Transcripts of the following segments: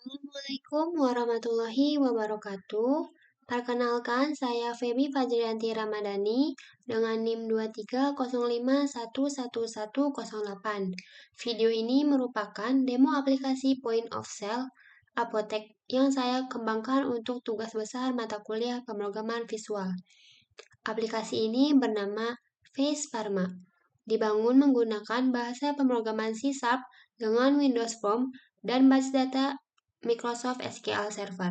Assalamualaikum warahmatullahi wabarakatuh. Perkenalkan, saya Feby Fajrianti Ramadhani dengan NIM 2305111108. Video ini merupakan demo aplikasi Point of Sale Apotek yang saya kembangkan untuk tugas besar mata kuliah pemrograman visual. Aplikasi ini bernama Face Pharma. Dibangun menggunakan bahasa pemrograman C# dengan Windows Form dan basis data Microsoft SQL Server.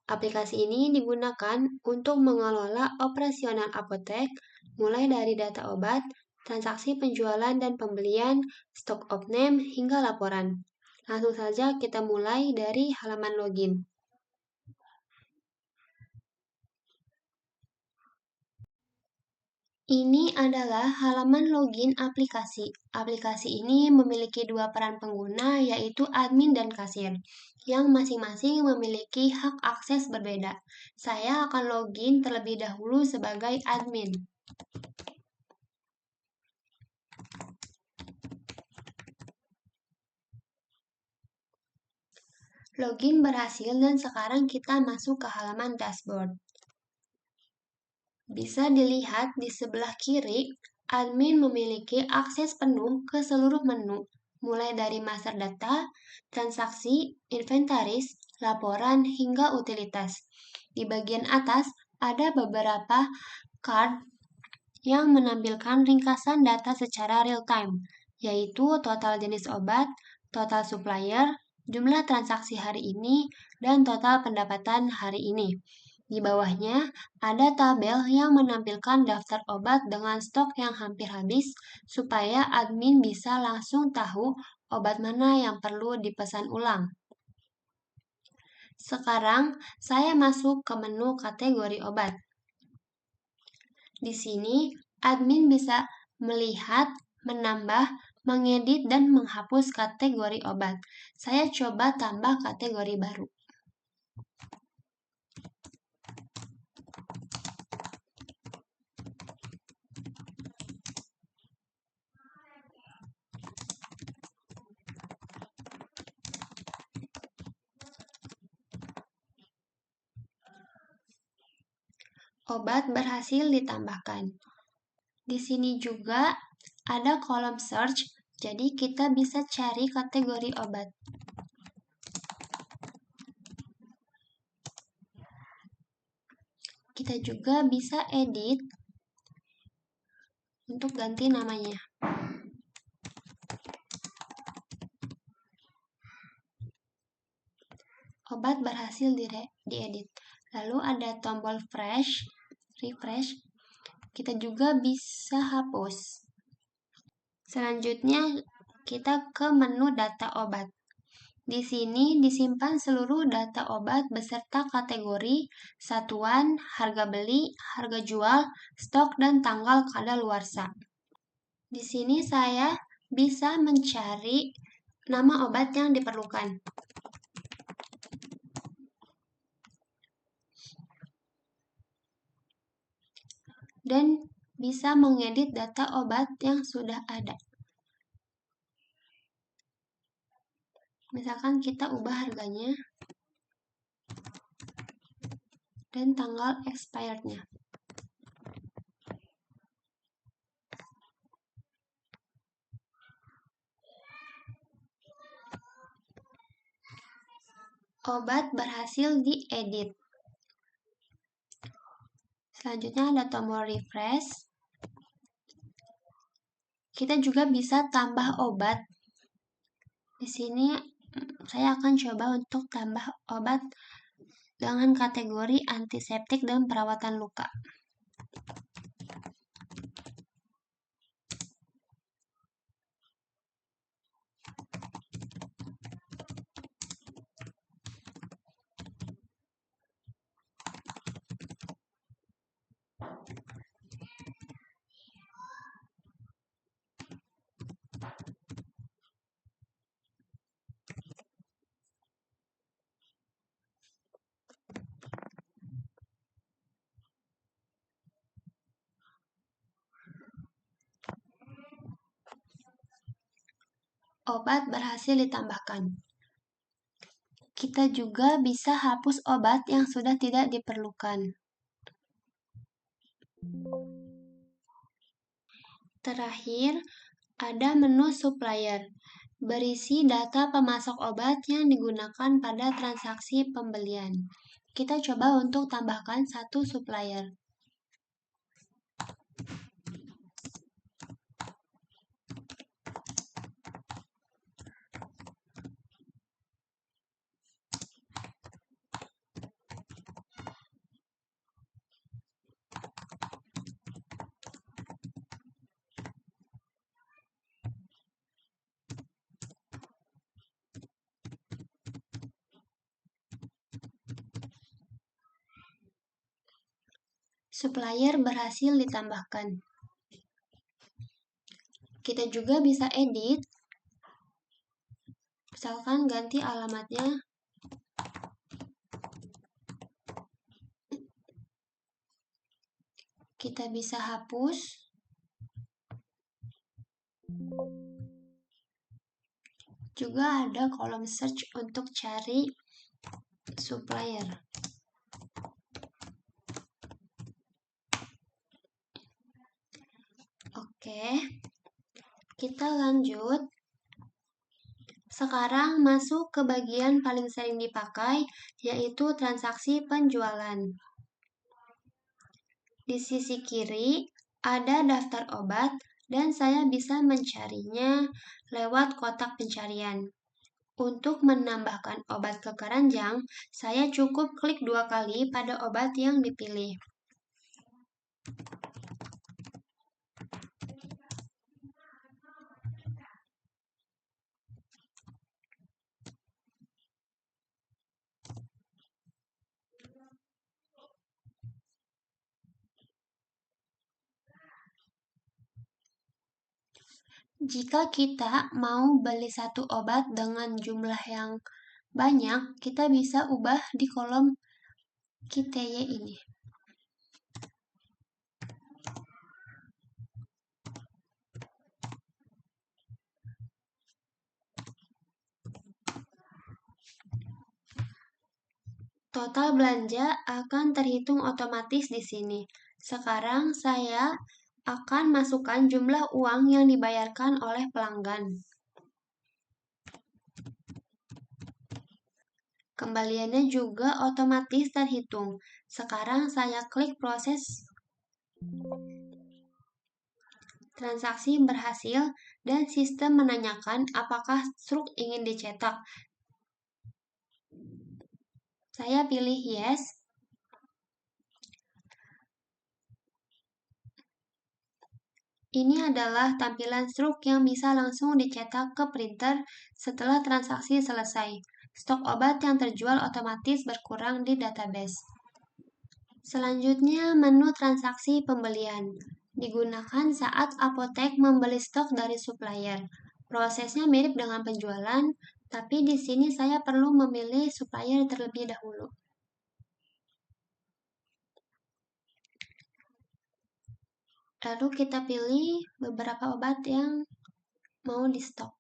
Aplikasi ini digunakan untuk mengelola operasional apotek, mulai dari data obat, transaksi penjualan dan pembelian, stok off-name, hingga laporan. Langsung saja kita mulai dari halaman login. Ini adalah halaman login aplikasi. Aplikasi ini memiliki dua peran pengguna, yaitu admin dan kasir, yang masing-masing memiliki hak akses berbeda. Saya akan login terlebih dahulu sebagai admin. Login berhasil dan sekarang kita masuk ke halaman dashboard. Bisa dilihat di sebelah kiri, admin memiliki akses penuh ke seluruh menu, mulai dari master data, transaksi, inventaris, laporan, hingga utilitas. Di bagian atas, ada beberapa card yang menampilkan ringkasan data secara real-time, yaitu total jenis obat, total supplier, jumlah transaksi hari ini, dan total pendapatan hari ini. Di bawahnya, ada tabel yang menampilkan daftar obat dengan stok yang hampir habis, supaya admin bisa langsung tahu obat mana yang perlu dipesan ulang. Sekarang, saya masuk ke menu kategori obat. Di sini, admin bisa melihat, menambah, mengedit, dan menghapus kategori obat. Saya coba tambah kategori baru. Obat berhasil ditambahkan. Di sini juga ada kolom search, jadi kita bisa cari kategori obat. Kita juga bisa edit untuk ganti namanya. Obat berhasil diedit. Lalu ada tombol refresh. Kita juga bisa hapus. Selanjutnya, kita ke menu data obat. Di sini disimpan seluruh data obat beserta kategori, satuan, harga beli, harga jual, stok, dan tanggal kadaluarsa. Di sini saya bisa mencari nama obat yang diperlukan. Dan bisa mengedit data obat yang sudah ada. Misalkan kita ubah harganya dan tanggal expirednya. Obat berhasil diedit. Selanjutnya ada tombol refresh. Kita juga bisa tambah obat. Di sini saya akan coba untuk tambah obat dengan kategori antiseptik dan perawatan luka. Obat berhasil ditambahkan. Kita juga bisa hapus obat yang sudah tidak diperlukan. Terakhir, ada menu supplier, berisi data pemasok obat yang digunakan pada transaksi pembelian. Kita coba untuk tambahkan satu supplier. Supplier berhasil ditambahkan. Kita juga bisa edit, misalkan ganti alamatnya. Kita bisa hapus. Juga ada kolom search untuk cari supplier. Oke, kita lanjut. Sekarang masuk ke bagian paling sering dipakai, yaitu transaksi penjualan. Di sisi kiri ada daftar obat dan saya bisa mencarinya lewat kotak pencarian. Untuk menambahkan obat ke keranjang, saya cukup klik 2 kali pada obat yang dipilih. Jika kita mau beli satu obat dengan jumlah yang banyak, kita bisa ubah di kolom KTY ini. Total belanja akan terhitung otomatis di sini. Sekarang saya akan masukkan jumlah uang yang dibayarkan oleh pelanggan. Kembaliannya juga otomatis terhitung. Sekarang saya klik proses transaksi berhasil dan sistem menanyakan apakah struk ingin dicetak. Saya pilih yes. Ini adalah tampilan struk yang bisa langsung dicetak ke printer setelah transaksi selesai. Stok obat yang terjual otomatis berkurang di database. Selanjutnya, menu transaksi pembelian. Digunakan saat apotek membeli stok dari supplier. Prosesnya mirip dengan penjualan, tapi di sini saya perlu memilih supplier terlebih dahulu. Lalu kita pilih beberapa obat yang mau di stok.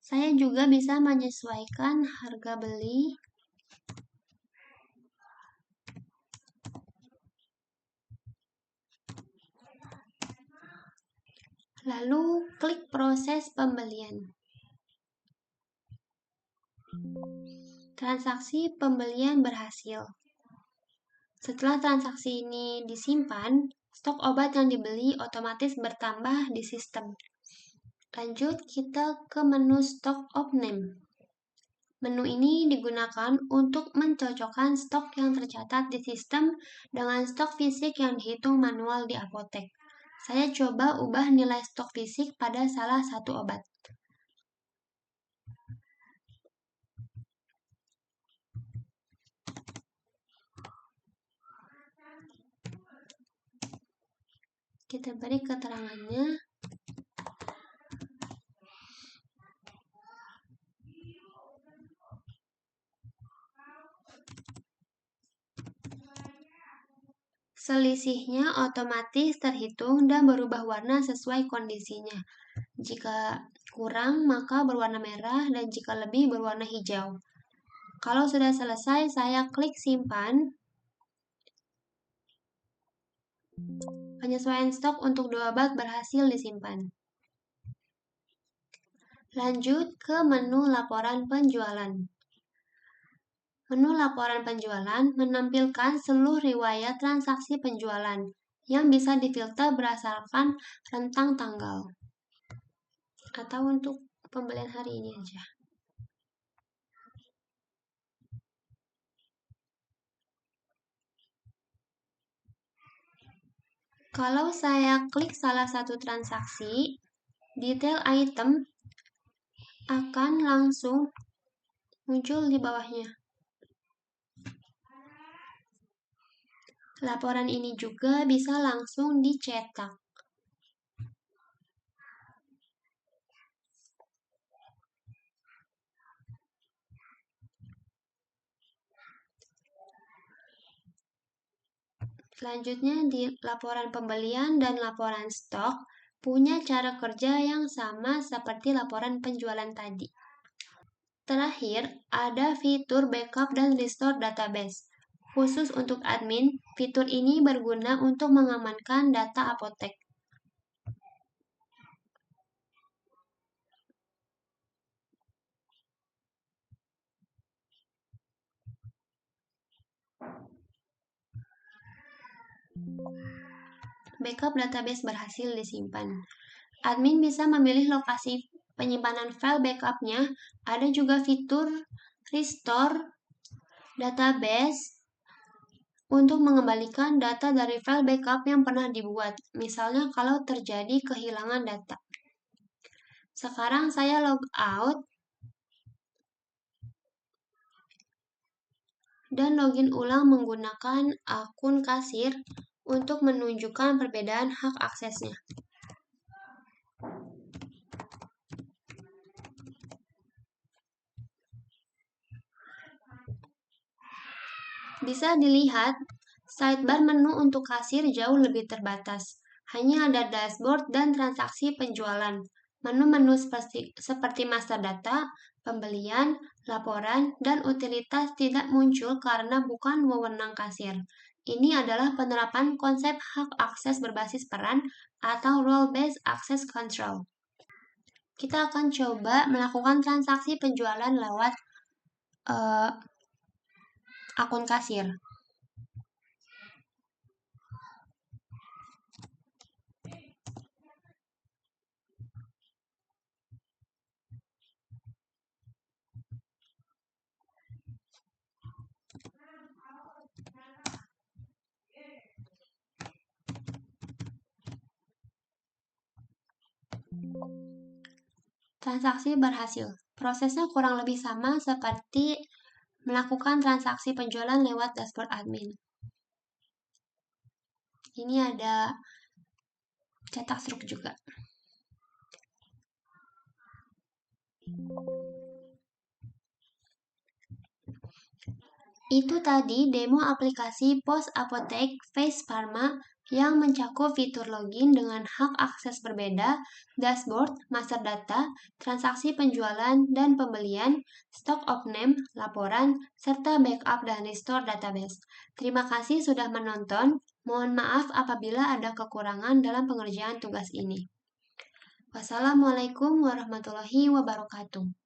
Saya juga bisa menyesuaikan harga beli. Lalu klik proses pembelian. Transaksi pembelian berhasil. Setelah transaksi ini disimpan, stok obat yang dibeli otomatis bertambah di sistem. Lanjut, kita ke menu Stock of Name. Menu ini digunakan untuk mencocokkan stok yang tercatat di sistem dengan stok fisik yang dihitung manual di apotek. Saya coba ubah nilai stok fisik pada salah satu obat. Kita beri keterangannya. Selisihnya otomatis terhitung dan berubah warna sesuai kondisinya. Jika kurang, maka berwarna merah, dan jika lebih, berwarna hijau. Kalau sudah selesai, saya klik simpan. Penyesuaian stok untuk 2 bat berhasil disimpan. Lanjut ke menu laporan penjualan. Menu laporan penjualan menampilkan seluruh riwayat transaksi penjualan yang bisa difilter berdasarkan rentang tanggal. Atau untuk pembelian hari ini aja. Kalau saya klik salah satu transaksi, detail item akan langsung muncul di bawahnya. Laporan ini juga bisa langsung dicetak. Selanjutnya di laporan pembelian dan laporan stok punya cara kerja yang sama seperti laporan penjualan tadi. Terakhir, ada fitur backup dan restore database. Khusus untuk admin, fitur ini berguna untuk mengamankan data apotek. Backup database berhasil disimpan. Admin bisa memilih lokasi penyimpanan file backupnya. Ada juga fitur restore database untuk mengembalikan data dari file backup yang pernah dibuat, misalnya kalau terjadi kehilangan data. Sekarang saya log out dan login ulang menggunakan akun kasir untuk menunjukkan perbedaan hak aksesnya. Bisa dilihat, sidebar menu untuk kasir jauh lebih terbatas. Hanya ada dashboard dan transaksi penjualan. Menu-menu seperti master data, pembelian, laporan, dan utilitas tidak muncul karena bukan wewenang kasir. Ini adalah penerapan konsep hak akses berbasis peran atau role-based access control. Kita akan coba melakukan transaksi penjualan lewat akun kasir. Transaksi berhasil. Prosesnya kurang lebih sama seperti melakukan transaksi penjualan lewat dashboard admin. Ini ada cetak struk juga. Itu tadi demo aplikasi Pos Apotek Face Pharma yang mencakup fitur login dengan hak akses berbeda, dashboard, master data, transaksi penjualan dan pembelian, stock of name, laporan, serta backup dan restore database. Terima kasih sudah menonton. Mohon maaf apabila ada kekurangan dalam pengerjaan tugas ini. Wassalamualaikum warahmatullahi wabarakatuh.